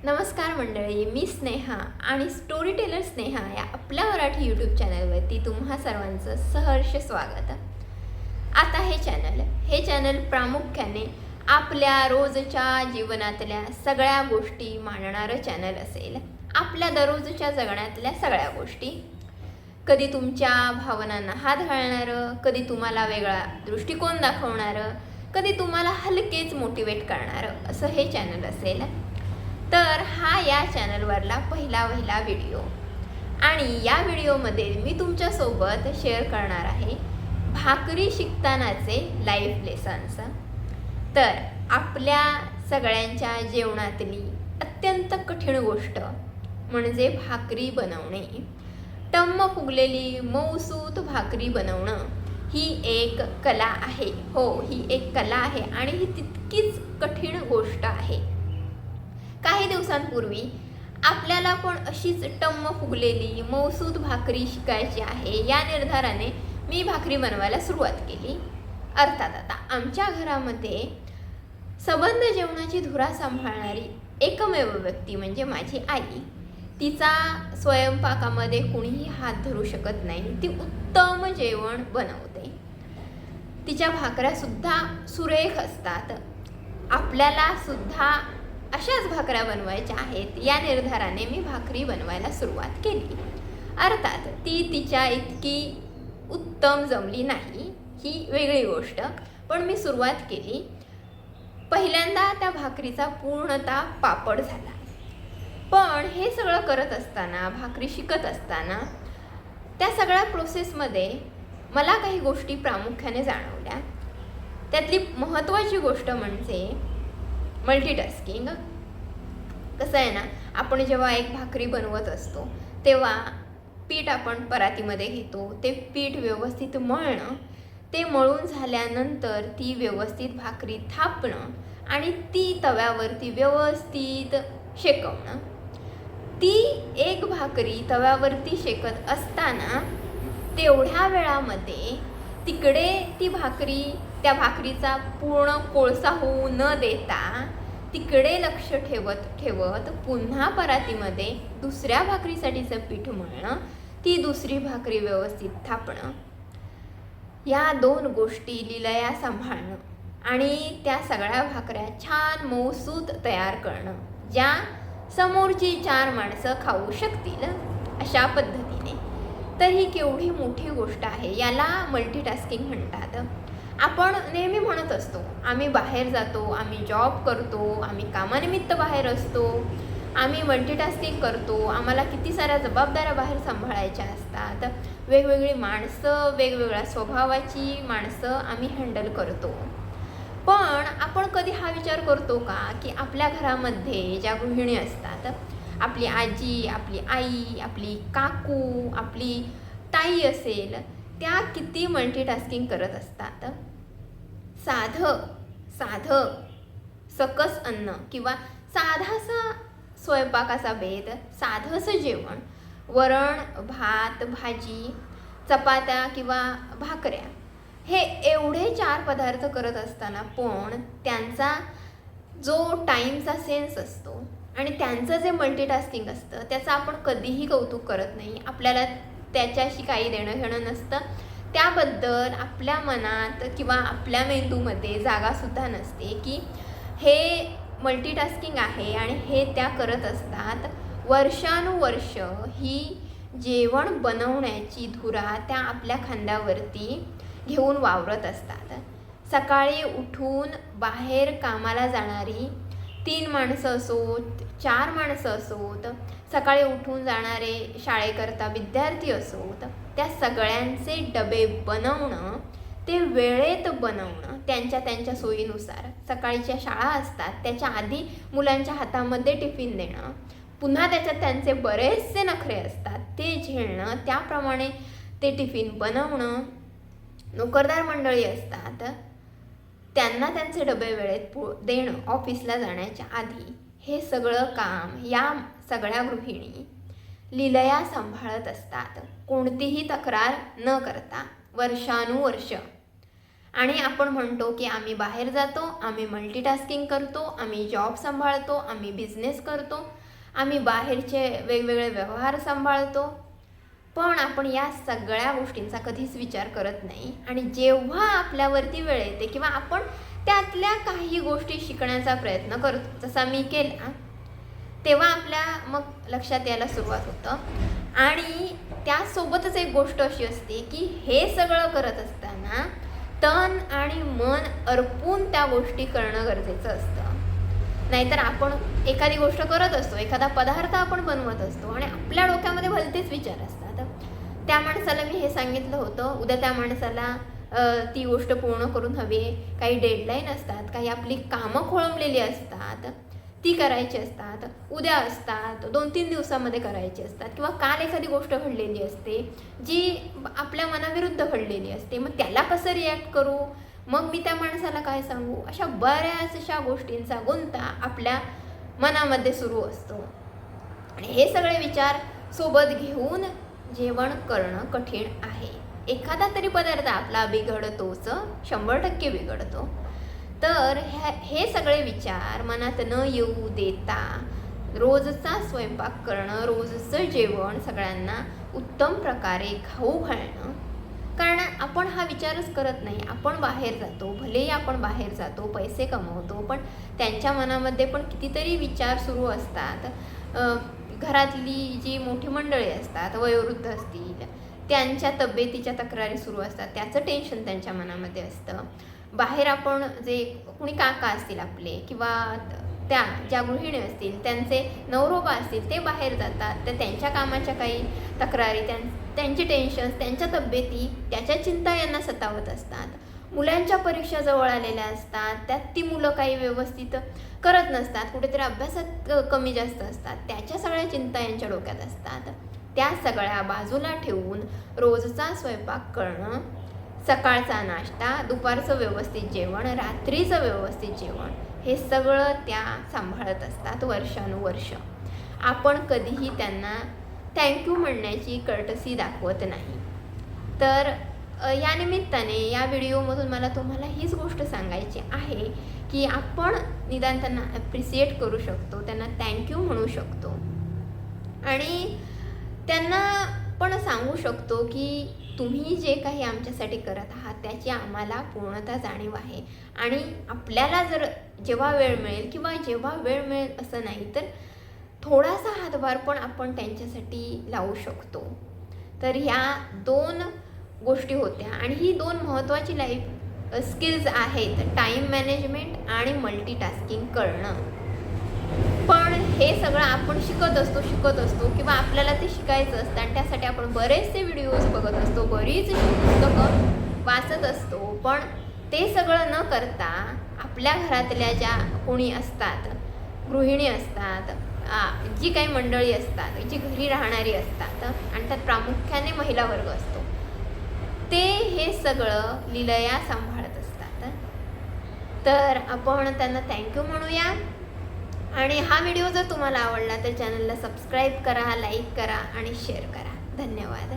नमस्कार मंडळी, मी स्नेहा आणि स्टोरी टेलर स्नेहा या आपल्या मराठी यूट्यूब चॅनलवरती तुम्हा सर्वांचं सहर्ष स्वागत. आता हे चॅनल प्रामुख्याने आपल्या रोजच्या जीवनातल्या सगळ्या गोष्टी मांडणारं चॅनल असेल. आपल्या दररोजच्या जगण्यातल्या सगळ्या गोष्टी, कधी तुमच्या भावनांना हात घालणारं, कधी तुम्हाला वेगळा दृष्टिकोन दाखवणारं, कधी तुम्हाला हलकेच मोटिवेट करणारं असं हे चॅनल असेल. तर हा या चॅनलवरला पहिला व्हिडिओ आणि या व्हिडिओमध्ये मी तुमच्यासोबत शेअर करणार आहे भाकरी शिकतानाचे लाईफ लेसन्स. तर आपल्या सगळ्यांच्या जेवणातली अत्यंत कठीण गोष्ट म्हणजे भाकरी बनवणे. टम्म फुगलेली मऊसूत भाकरी बनवणं ही एक कला आहे. हो, ही एक कला आहे आणि ही तितकीच कठीण गोष्ट आहे. काही दिवसांपूर्वी आपल्याला पण अशीच टम्म फुगलेली मऊसूत भाकरी शिकायची आहे या निर्धाराने मी भाकरी बनवायला सुरुवात केली. अर्थात आता आमच्या घरामध्ये सबंध जेवणाची धुरा सांभाळणारी एकमेव व्यक्ती म्हणजे माझी आई. तिचा स्वयंपाकामध्ये कुणीही हात धरू शकत नाही. ती उत्तम जेवण बनवते. तिच्या भाकऱ्यासुद्धा सुरेख असतात. आपल्याला सुद्धा अशाच भाकऱ्या बनवायच्या आहेत या निर्धाराने मी भाकरी बनवायला सुरुवात केली. अर्थात ती तिच्या इतकी उत्तम जमली नाही, ही वेगळी गोष्ट, पण मी सुरुवात केली. पहिल्यांदा त्या भाकरीचा पूर्णतः पापड झाला. पण हे सगळं करत असताना, भाकरी शिकत असताना त्या सगळ्या प्रोसेसमध्ये मला काही गोष्टी प्रामुख्याने जाणवल्या. त्यातली महत्त्वाची गोष्ट म्हणजे मल्टीटास्किंग. कसं आहे ना, आपण जेव्हा एक भाकरी बनवत असतो तेव्हा पीठ आपण परातीमध्ये घेतो. ते पीठ व्यवस्थित मळणं, ते मळून झाल्यानंतर ती व्यवस्थित भाकरी थापणं आणि ती तव्यावरती व्यवस्थित शेकवणं. ती एक भाकरी तव्यावरती शेकत असताना तेवढ्या वेळामध्ये तिकडे ती भाकरी, त्या भाकरीचा पूर्ण कोळसा होऊ न देता तिकडे लक्ष ठेवत ठेवत पुन्हा परातीमध्ये दुसऱ्या भाकरीसाठीचं पीठ मळणं, ती दुसरी भाकरी व्यवस्थित थापणं, या दोन गोष्टी लिलया सांभाळणं आणि त्या सगळ्या भाकऱ्या छान मऊसूत तयार करणं, ज्या समोरची 4 माणसं खाऊ शकतील अशा पद्धतीने. तर ही केवढी मोठी गोष्ट आहे. याला मल्टीटास्किंग म्हणतात. आपण नेहमी म्हणत असतो, आम्ही बाहेर जातो, आम्ही जॉब करतो, आम्ही कामानिमित्त बाहेर असतो, आम्ही मल्टीटास्किंग करतो, आम्हाला किती साऱ्या जबाबदाऱ्या बाहेर सांभाळायच्या असतात, वेगवेगळी माणसं, वेगवेगळ्या स्वभावाची माणसं आम्ही हँडल करतो. पण आपण कधी हा विचार करतो का की आपल्या घरामध्ये ज्या गृहिणी असतात, आपली आजी, आपली आई, आपली काकू, आपली ताई असेल, त्या किती मल्टीटास्किंग करत असतात. साधं सकस अन्न किंवा साधासा स्वयंपाकाचा बेत, साधंसं जेवण, वरण, भात, भाजी, चपात्या किंवा भाकऱ्या, हे एवढे 4 पदार्थ करत असताना पण त्यांचा जो टाईमचा सेन्स असतो आणि त्यांचं जे मल्टीटास्किंग असतं त्याचं आपण कधीही कौतुक करत नाही. आपल्याला त्याच्याशी काही देणं घेणं नसतं. त्याबद्दल आपल्या मनात किंवा आपल्या मेंदूमध्ये जागासुद्धा नसते की हे मल्टीटास्किंग आहे आणि हे त्या करत असतात. वर्षानुवर्ष ही जेवण बनवण्याची धुरा त्या आपल्या खांद्यावरती घेऊन वावरत असतात. सकाळी उठून बाहेर कामाला जाणारी 3 माणसं असोत, 4 माणसं असोत, सकाळी उठून जाणारे शाळेकरता विद्यार्थी असोत, त्या सगळ्यांचे डबे बनवणं, ते वेळेत बनवणं, त्यांच्या सोयीनुसार. सकाळीच्या शाळा असतात, त्याच्या आधी मुलांच्या हातामध्ये टिफिन देणं, पुन्हा त्याच्यात त्यांचे बरेचसे नखरे असतात, ते झेलणं, त्याप्रमाणे ते टिफिन बनवणं. नोकरदार मंडळी असतात, त्यांना त्यांचे डबे वेळेत देणं ऑफिसला जाण्याच्या आधी. हे सगळं काम या सगळ्या गृहिणी लिलया सांभाळत असतात, कोणतीही तक्रार न करता वर्षानुवर्ष. आणि आपण म्हणतो की आम्ही बाहेर जातो, आम्ही मल्टीटास्किंग करतो, आम्ही जॉब सांभाळतो, आम्ही बिझनेस करतो, आम्ही बाहेरचे वेगवेगळे व्यवहार सांभाळतो, पण आपण या सगळ्या गोष्टींचा कधीच विचार करत नाही. आणि जेव्हा आपल्यावरती वेळ येते किंवा आपण त्यातल्या काही गोष्टी शिकण्याचा प्रयत्न करतो, जसा मी केला, तेव्हा आपल्या मग लक्षात यायला सुरुवात होतं. आणि त्यासोबतच एक गोष्ट अशी असते की हे सगळं करत असताना तन आणि मन अर्पून त्या गोष्टी करणं गरजेचं असतं. नाहीतर आपण एखादी गोष्ट करत असतो, एखादा पदार्थ आपण बनवत असतो आणि आपल्या डोक्यामध्ये भलतेच विचार असतात. त्या माणसाला मी हे सांगितलं होतं, उद्या त्या माणसाला ती गोष्ट पूर्ण करून हवी आहे, काही डेडलाईन असतात, काही आपली कामं खोळंबलेली असतात, ती करायची असतात, उद्या असतात, 2-3 दिवसामध्ये करायची असतात, किंवा काल एखादी गोष्ट घडलेली असते जी आपल्या मनाविरुद्ध घडलेली असते. मग त्याला कसं रिॲक्ट करू, मग मी त्या माणसाला काय सांगू, अशा बऱ्याचशा गोष्टींचा गुंता आपल्या मनामध्ये सुरू असतो. आणि हे सगळे विचार सोबत घेऊन जेवण करणं कठीण आहे. एखादा तरी पदार्थ आपला बिघडतोच, 100% बिघडतो. तर हे सगळे विचार मनात न येऊ देता रोजचा स्वयंपाक करणं, रोजचं जेवण सगळ्यांना उत्तम प्रकारे खाऊ घालणं. कारण आपण हा विचारच करत नाही. आपण बाहेर जातो, भलेही आपण बाहेर जातो, पैसे कमवतो, पण त्यांच्या मनामध्ये पण कितीतरी विचार सुरू असतात. घरातली जी मोठी मंडळी असतात, वयोवृद्ध असतील, त्यांच्या तब्येतीच्या तक्रारी सुरू असतात, त्याचं टेन्शन त्यांच्या मनामध्ये असतं. बाहेर आपण जे कुणी काका असतील आपले, किंवा त्या ज्या गृहिणी असतील, त्यांचे नवरोबा असतील, ते बाहेर जातात, तर त्यांच्या कामाच्या काही तक्रारी, त्यांची टेन्शन्स, त्यांच्या तब्येती, त्याच्या चिंता यांना सतावत असतात. मुलांच्या परीक्षा जवळ आलेल्या असतात, त्यात ती मुलं काही व्यवस्थित करत नसतात, कुठेतरी अभ्यासात कमी जास्त असतात, त्याच्या सगळ्या चिंता यांच्या डोक्यात असतात. त्या सगळ्या बाजूला ठेवून रोजचा स्वयंपाक करणं, सकाळचा नाश्ता, दुपारचं व्यवस्थित जेवण, रात्रीचं व्यवस्थित जेवण, हे सगळं त्या सांभाळत असतात वर्षानुवर्ष. आपण कधीही त्यांना थँक्यू म्हणण्याची कर्टसी दाखवत नाही. तर या निमित्ताने या व्हिडिओमधून मला तुम्हाला हीच गोष्ट सांगायची आहे की आपण निदान त्यांना ॲप्रिसिएट करू शकतो, त्यांना थँक्यू म्हणू शकतो, आणि त्यांना पण सांगू शकतो की तुम्ही जे काही आमच्यासाठी करत आहात त्याची आम्हाला पूर्णतः जाणीव आहे. आणि आपल्याला जर जेव्हा वेळ मिळेल, किंवा जेव्हा वेळ मिळेल असं नाही, तर थोडासा हातभार पण आपण त्यांच्यासाठी लावू शकतो. तर ह्या 2 गोष्टी होत्या. आणि ही 2 महत्त्वाची लाईफ स्किल्स आहेत, टाईम मॅनेजमेंट आणि मल्टीटास्किंग करणं. पण हे सगळं आपण शिकत असतो किंवा आपल्याला ते शिकायचं असतं, आणि त्यासाठी आपण बरेचसे व्हिडिओज बघत असतो, बरीच पुस्तकं वाचत असतो. पण ते सगळं न करता आपल्या घरातल्या ज्या कोणी असतात, गृहिणी असतात, जी काही मंडळी असतात, जी घरी राहणारी असतात, आणि त्यात प्रामुख्याने महिला वर्ग असतो, ते हे सगळं लीलया सांभाळत असतात. तर आपण त्यांना थँक्यू म्हणूया. आणि हा व्हिडिओ जर तुम्हाला आवडला तर चॅनलला सबस्क्राईब करा, लाईक करा आणि शेअर करा. धन्यवाद.